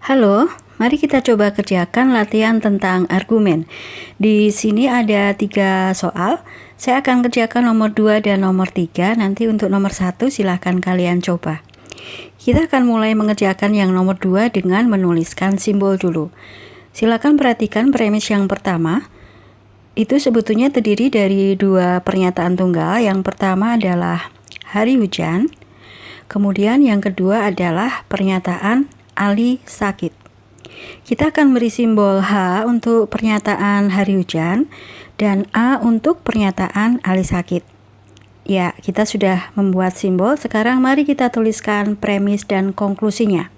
Halo, mari kita coba kerjakan latihan tentang argumen. Di sini ada 3 soal. Saya akan kerjakan nomor 2 dan nomor 3. Nanti untuk nomor 1 silahkan kalian coba. Kita akan mulai mengerjakan yang nomor 2 dengan menuliskan simbol dulu. Silakan perhatikan premis yang pertama. Itu sebetulnya terdiri dari 2 pernyataan tunggal. Yang pertama adalah hari hujan. Kemudian yang kedua adalah pernyataan Ali sakit. Kita akan beri simbol H untuk pernyataan hari hujan dan A untuk pernyataan Ali sakit. Ya, kita sudah membuat simbol. Sekarang mari kita tuliskan premis dan konklusinya.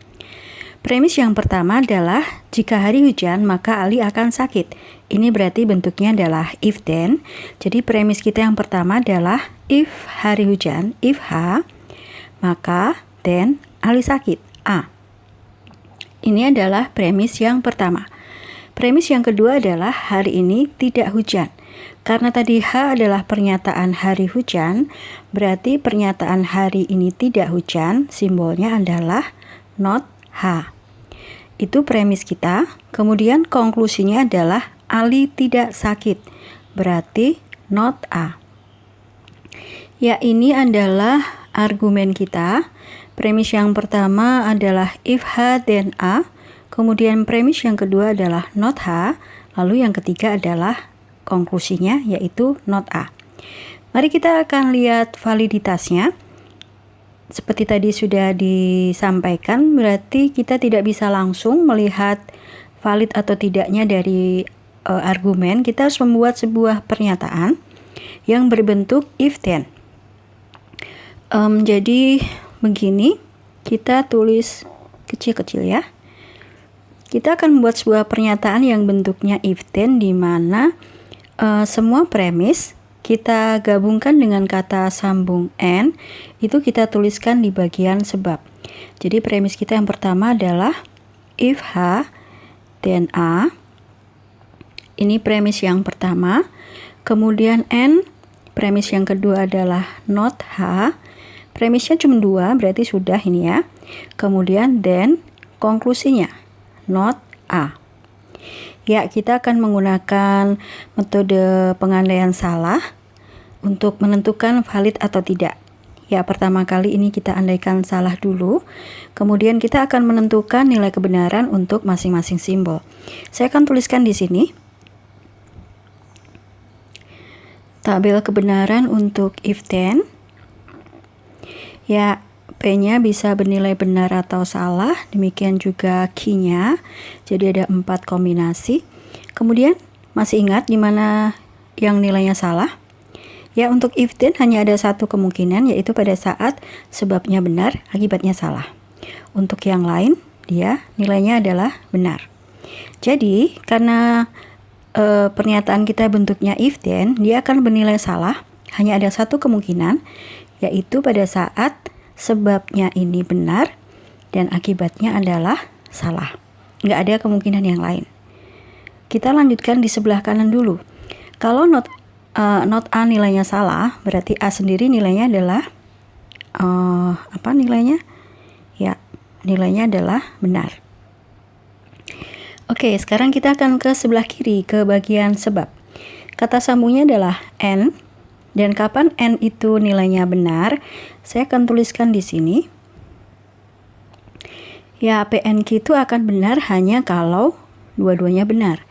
Premis yang pertama adalah jika hari hujan maka Ali akan sakit. Ini berarti bentuknya adalah if then. Jadi premis kita yang pertama adalah if hari hujan, if H, maka then Ali sakit, A. Ini adalah premis yang pertama. Premis yang kedua adalah hari ini tidak hujan. Karena tadi H adalah pernyataan hari hujan, berarti pernyataan hari ini tidak hujan, simbolnya adalah not H. Itu premis kita. Kemudian konklusinya adalah Ali tidak sakit, berarti not A. Ya, ini adalah argumen kita. Premis yang pertama adalah if H then A, kemudian premis yang kedua adalah not H, lalu yang ketiga adalah konklusinya yaitu not A. Mari kita akan lihat validitasnya. Seperti tadi sudah disampaikan, berarti kita tidak bisa langsung melihat valid atau tidaknya dari argumen. Kita harus membuat sebuah pernyataan yang berbentuk if then. Jadi begini, kita tulis kecil-kecil ya. Kita akan membuat sebuah pernyataan yang bentuknya if then, di mana semua premis kita gabungkan dengan kata sambung and, itu kita tuliskan di bagian sebab. Jadi premis kita yang pertama adalah if H then A. Ini premis yang pertama. Kemudian and, premis yang kedua adalah not H. Premisnya cuma 2, berarti sudah ini ya. Kemudian then, konklusinya not A. Ya, kita akan menggunakan metode pengandaian salah untuk menentukan valid atau tidak. Ya, pertama kali ini kita andaikan salah dulu. Kemudian kita akan menentukan nilai kebenaran untuk masing-masing simbol. Saya akan tuliskan di sini tabel kebenaran untuk if then. Ya, P-nya bisa bernilai benar atau salah, demikian juga Q-nya. Jadi ada 4 kombinasi. Kemudian masih ingat di mana yang nilainya salah? Ya, untuk if then hanya ada satu kemungkinan, yaitu pada saat sebabnya benar, akibatnya salah. Untuk yang lain, dia nilainya adalah benar. Jadi, karena pernyataan kita bentuknya if then, dia akan bernilai salah. Hanya ada satu kemungkinan, yaitu pada saat sebabnya ini benar dan akibatnya adalah salah. Nggak ada kemungkinan yang lain. Kita lanjutkan di sebelah kanan dulu. Kalau not A nilainya salah, berarti A sendiri nilainya adalah apa nilainya? Ya, nilainya adalah benar. Oke, sekarang kita akan ke sebelah kiri, ke bagian sebab. Kata sambungnya adalah and. Dan kapan n itu nilainya benar, saya akan tuliskan di sini. Ya, PNQ itu akan benar hanya kalau dua-duanya benar.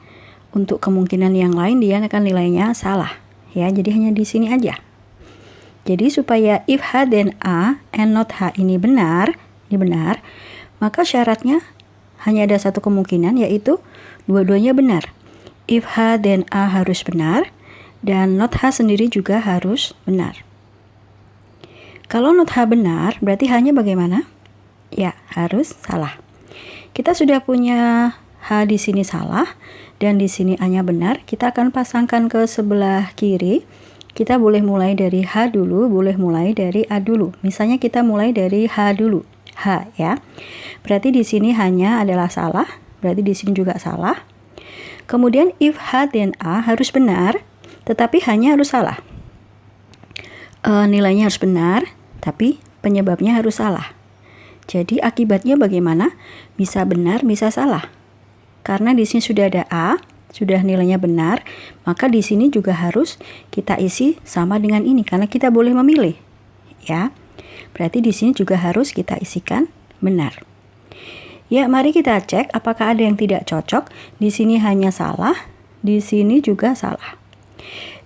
Untuk kemungkinan yang lain dia akan nilainya salah. Ya, jadi hanya di sini aja. Jadi supaya if H then A and not H ini benar, maka syaratnya hanya ada satu kemungkinan, yaitu dua-duanya benar. If H then A harus benar, dan not H sendiri juga harus benar. Kalau not H benar, berarti H-nya bagaimana? Ya, harus salah. Kita sudah punya H di sini salah, dan di sini A-nya benar. Kita akan pasangkan ke sebelah kiri. Kita boleh mulai dari H dulu, boleh mulai dari A dulu. Misalnya kita mulai dari H dulu. H ya. Berarti di sini hanya adalah salah, berarti di sini juga salah. Kemudian if H then A harus benar, tetapi hanya harus salah. Nilainya harus benar, tapi penyebabnya harus salah. Jadi akibatnya bagaimana? Bisa benar, bisa salah. Karena di sini sudah ada A, sudah nilainya benar, maka di sini juga harus kita isi sama dengan ini karena kita boleh memilih. Ya. Berarti di sini juga harus kita isikan benar. Ya, mari kita cek apakah ada yang tidak cocok. Di sini hanya salah, di sini juga salah.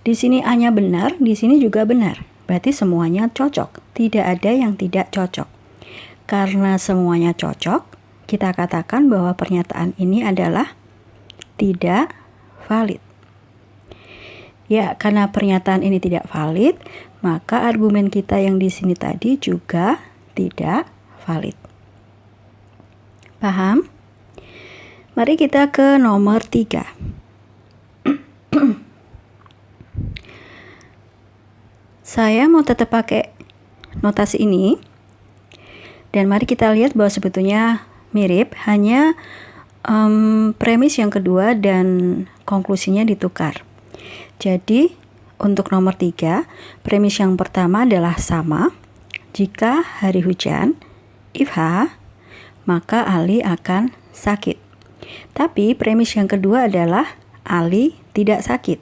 Di sini hanya benar, di sini juga benar. Berarti semuanya cocok, tidak ada yang tidak cocok. Karena semuanya cocok, kita katakan bahwa pernyataan ini adalah tidak valid. Ya, karena pernyataan ini tidak valid, maka argumen kita yang di sini tadi juga tidak valid. Paham? Mari kita ke nomor 3. Saya mau tetap pakai notasi ini. Dan mari kita lihat bahwa sebetulnya mirip, hanya premis yang kedua dan konklusinya ditukar. Jadi untuk nomor 3, premis yang pertama adalah sama. Jika hari hujan, if H, maka Ali akan sakit. Tapi premis yang kedua adalah Ali tidak sakit.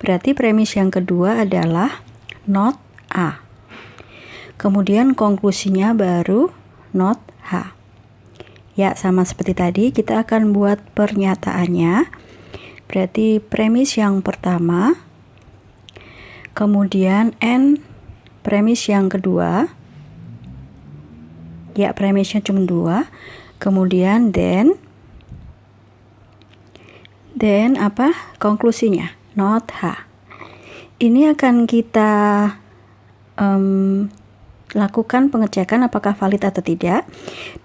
Berarti premis yang kedua adalah not A. Kemudian konklusinya baru not H. Ya, sama seperti tadi, kita akan buat pernyataannya. Berarti premis yang pertama, kemudian N premis yang kedua. Ya, premisnya cuma 2. Kemudian then apa? Konklusinya not H. Ini akan kita lakukan pengecekan apakah valid atau tidak.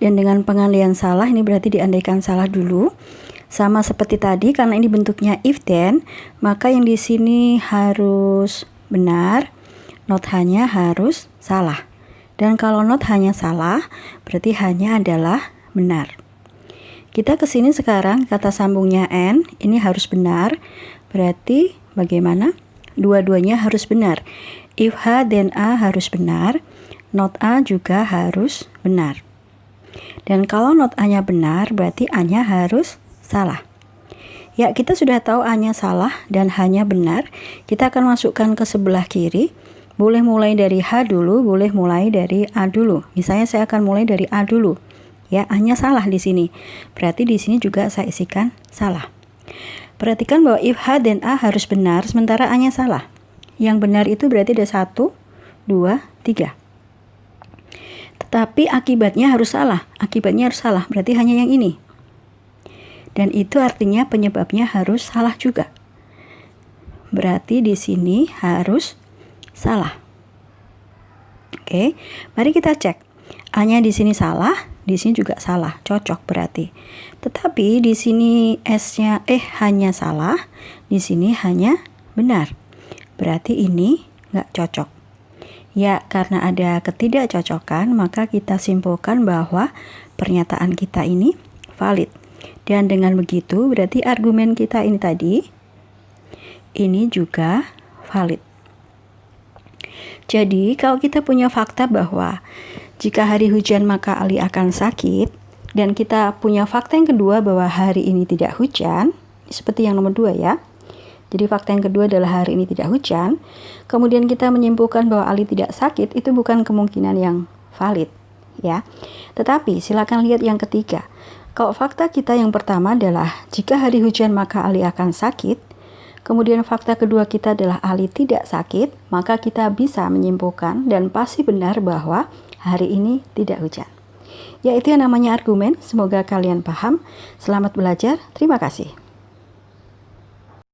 Dan dengan pengalihan salah, ini berarti diandaikan salah dulu. Sama seperti tadi, karena ini bentuknya if then, maka yang di sini harus benar, not hanya harus salah. Dan kalau not hanya salah, berarti hanya adalah benar. Kita ke sini sekarang, kata sambungnya N, ini harus benar. Berarti bagaimana? Dua-duanya harus benar. If H then A harus benar, not A juga harus benar. Dan kalau not A-nya benar, berarti A-nya harus salah. Ya, kita sudah tahu A-nya salah dan H-nya benar. Kita akan masukkan ke sebelah kiri. Boleh mulai dari H dulu, boleh mulai dari A dulu. Misalnya saya akan mulai dari A dulu. Ya, A-nya salah di sini. Berarti di sini juga saya isikan salah. Perhatikan bahwa if H dan A harus benar, sementara A-nya salah. Yang benar itu berarti ada 1, 2, 3. Tetapi akibatnya harus salah. Akibatnya harus salah, berarti hanya yang ini. Dan itu artinya penyebabnya harus salah juga. Berarti di sini harus salah. Oke, mari kita cek. A-nya di sini salah, di sini juga salah, cocok berarti. Tetapi di sini S-nya hanya salah, di sini hanya benar. Berarti ini nggak cocok. Ya, karena ada ketidakcocokan, maka kita simpulkan bahwa pernyataan kita ini valid. Dan dengan begitu, berarti argumen kita ini tadi, ini juga valid. Jadi, kalau kita punya fakta bahwa jika hari hujan maka Ali akan sakit, dan kita punya fakta yang kedua bahwa hari ini tidak hujan, seperti yang nomor 2 ya. Jadi fakta yang kedua adalah hari ini tidak hujan, kemudian kita menyimpulkan bahwa Ali tidak sakit, itu bukan kemungkinan yang valid ya. Tetapi silakan lihat yang ketiga. Kalau fakta kita yang pertama adalah jika hari hujan maka Ali akan sakit, kemudian fakta kedua kita adalah Ali tidak sakit, maka kita bisa menyimpulkan dan pasti benar bahwa hari ini tidak hujan. Ya, itu yang namanya argumen. Semoga kalian paham. Selamat belajar. Terima kasih.